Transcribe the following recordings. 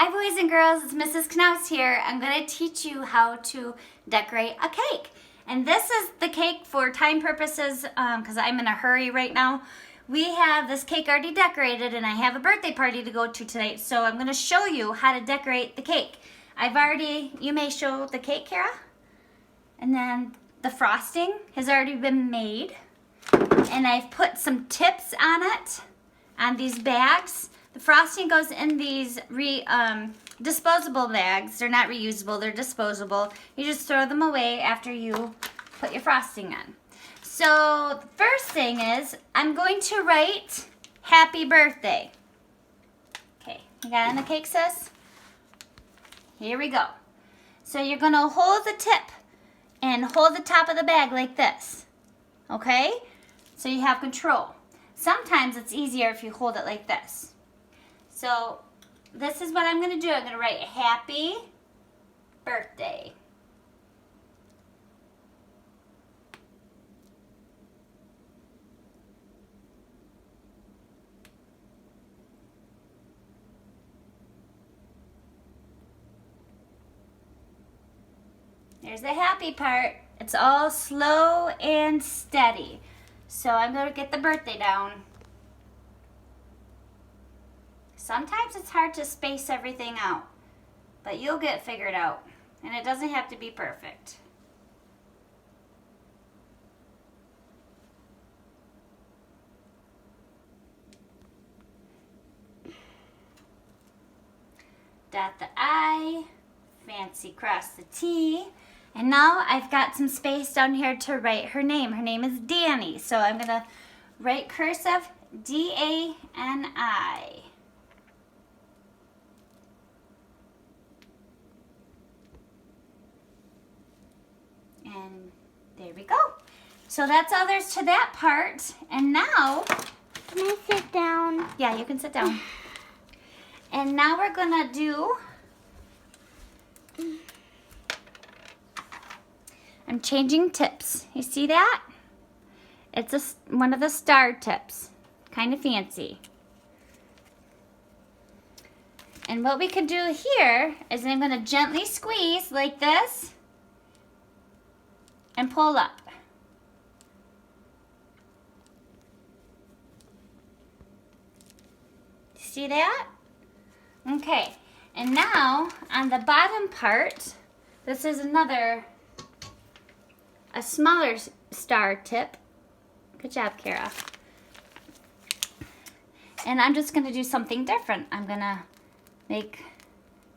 Hi boys and girls, it's Mrs. Kanouse here. I'm going to teach you how to decorate a cake. And this is the cake for time purposes because I'm in a hurry right now. We have this cake already decorated and I have a birthday party to go to tonight. So I'm going to show you how to decorate the cake. You may show the cake, Kara. And then the frosting has already been made. And I've put some tips on it, on these bags. The frosting goes in these disposable bags. They're not reusable, they're disposable. You just throw them away after you put your frosting on. So the first thing is, I'm going to write happy birthday. Okay, you got it on the cake, sis? Here we go. So you're gonna hold the tip and hold the top of the bag like this. Okay? So you have control. Sometimes it's easier if you hold it like this. So this is what I'm going to do. I'm going to write happy birthday. There's the happy part. It's all slow and steady. So I'm going to get the birthday down. Sometimes it's hard to space everything out, but you'll get it figured out, and it doesn't have to be perfect. Dot the I, fancy cross the T, and now I've got some space down here to write her name. Her name is Danny, so I'm going to write cursive D-A-N-I. And there we go. So that's all there's to that part. And now, can I sit down? Yeah, you can sit down. And now we're gonna do, I'm changing tips. You see that? It's one of the star tips. Kind of fancy. And what we could do here is I'm gonna gently squeeze like this and pull up. See that? Okay, and now on the bottom part, this is a smaller star tip. Good job, Kara. And I'm just gonna do something different. I'm gonna make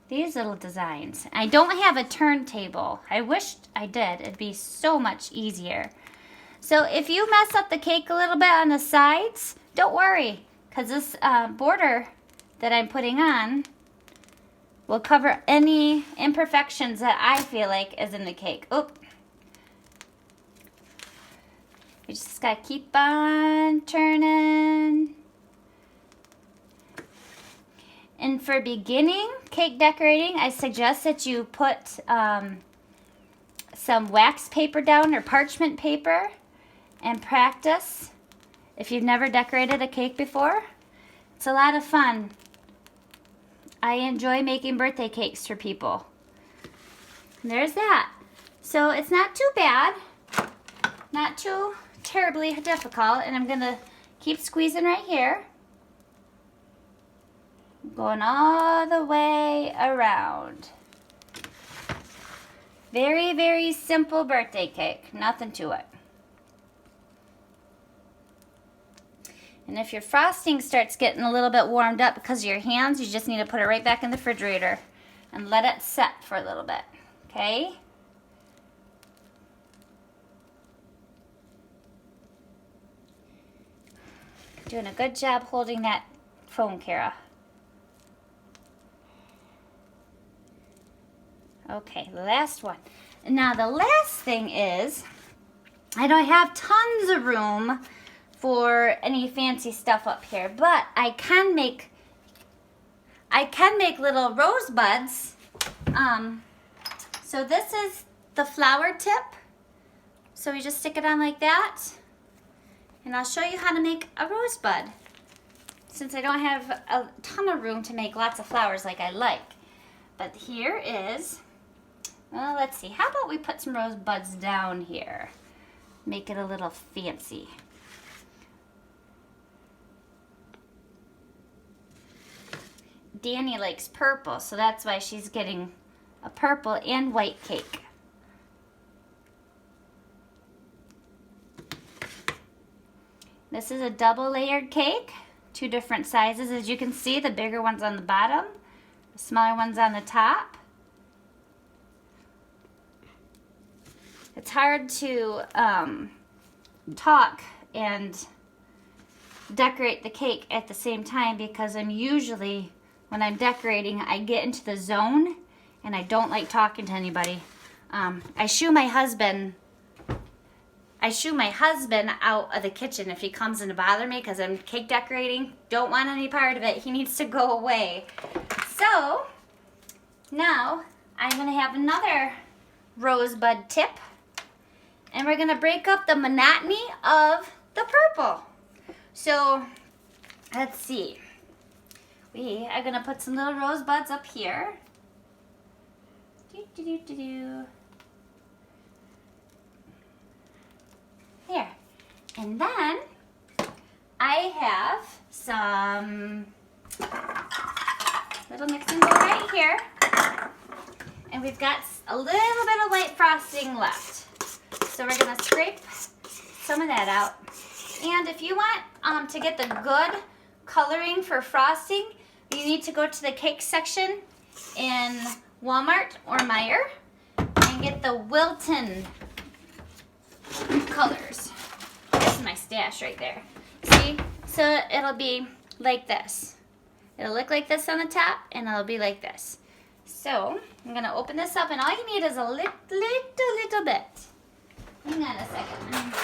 these little designs. I don't have a turntable. I wished I did. It'd be so much easier. So if you mess up the cake a little bit on the sides, don't worry, because this border that I'm putting on will cover any imperfections that I feel like is in the cake. Oop. You just gotta keep on turning. And for beginning cake decorating, I suggest that you put some wax paper down or parchment paper and practice. If you've never decorated a cake before, it's a lot of fun. I enjoy making birthday cakes for people. And there's that. So it's not too bad, not too terribly difficult, and I'm gonna keep squeezing right here. Going all the way around. Very, very simple birthday cake. Nothing to it. And if your frosting starts getting a little bit warmed up because of your hands, you just need to put it right back in the refrigerator and let it set for a little bit. Okay? Doing a good job holding that phone, Kara. Okay, the last one. Now the last thing is, I don't have tons of room for any fancy stuff up here, but I can make little rosebuds. So this is the flower tip. So we just stick it on like that, and I'll show you how to make a rosebud. since I don't have a ton of room to make lots of flowers like I like. But here is, well, let's see. How about we put some rosebuds down here? Make it a little fancy. Danny likes purple, so that's why she's getting a purple and white cake. This is a double layered cake, 2 different sizes. As you can see, the bigger one's on the bottom, the smaller one's on the top. It's hard to talk and decorate the cake at the same time because when I'm decorating, I get into the zone and I don't like talking to anybody. I shoo my husband out of the kitchen if he comes in to bother me because I'm cake decorating. Don't want any part of it. He needs to go away. So now I'm going to have another rosebud tip, and we're going to break up the monotony of the purple. So let's see. We are going to put some little rosebuds up here. There. And then I have some little mixing bowl right here. And we've got a little bit of white frosting left. So we're going to scrape some of that out. And if you want to get the good coloring for frosting, you need to go to the cake section in Walmart or Meijer and get the Wilton colors. This is my stash right there. See? So it'll be like this. It'll look like this on the top, and it'll be like this. So I'm going to open this up, and all you need is a little bit. Hang on a second.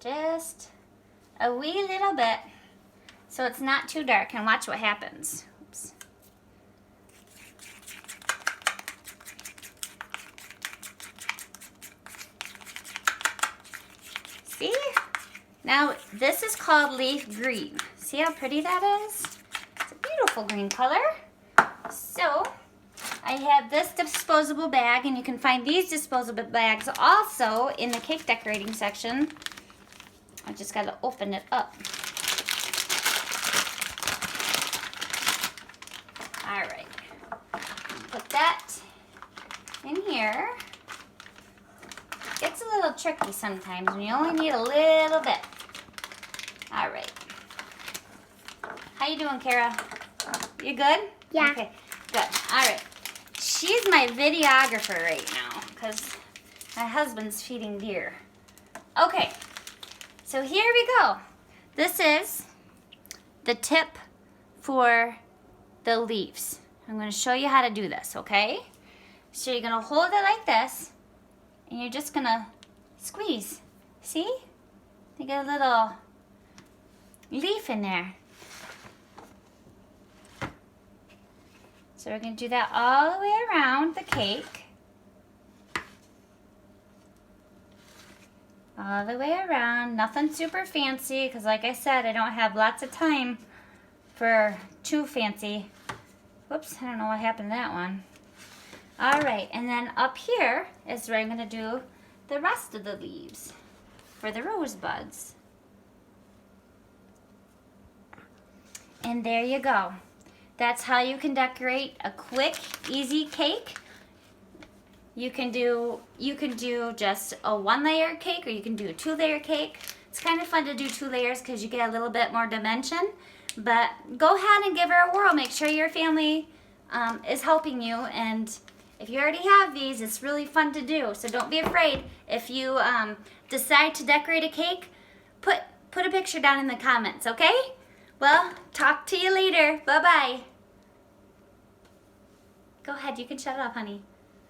Just a wee little bit so it's not too dark, and watch what happens. Oops. See? Now this is called leaf green. See how pretty that is? It's a beautiful green color. So I have this disposable bag, and you can find these disposable bags also in the cake decorating section. I just got to open it up. All right. Put that in here. It's a little tricky sometimes when you only need a little bit. All right. How you doing, Kara? You good? Yeah. Okay, good. All right. She's my videographer right now because my husband's feeding deer. Okay. So here we go. This is the tip for the leaves. I'm going to show you how to do this, okay? So you're going to hold it like this, and you're just going to squeeze. See? You get a little leaf in there. So we're going to do that all the way around the cake. All the way around, nothing super fancy, because like I said, I don't have lots of time for too fancy. Whoops, I don't know what happened to that one. All right, and then up here is where I'm going to do the rest of the leaves for the rosebuds. And there you go. That's how you can decorate a quick, easy cake. You can do just a 1-layer cake, or you can do a 2-layer cake. It's kind of fun to do 2 layers because you get a little bit more dimension. But go ahead and give her a whirl. Make sure your family is helping you. And if you already have these, it's really fun to do. So don't be afraid. If you decide to decorate a cake, put a picture down in the comments, okay? Well, talk to you later. Bye-bye. Go ahead, you can shut it off, honey.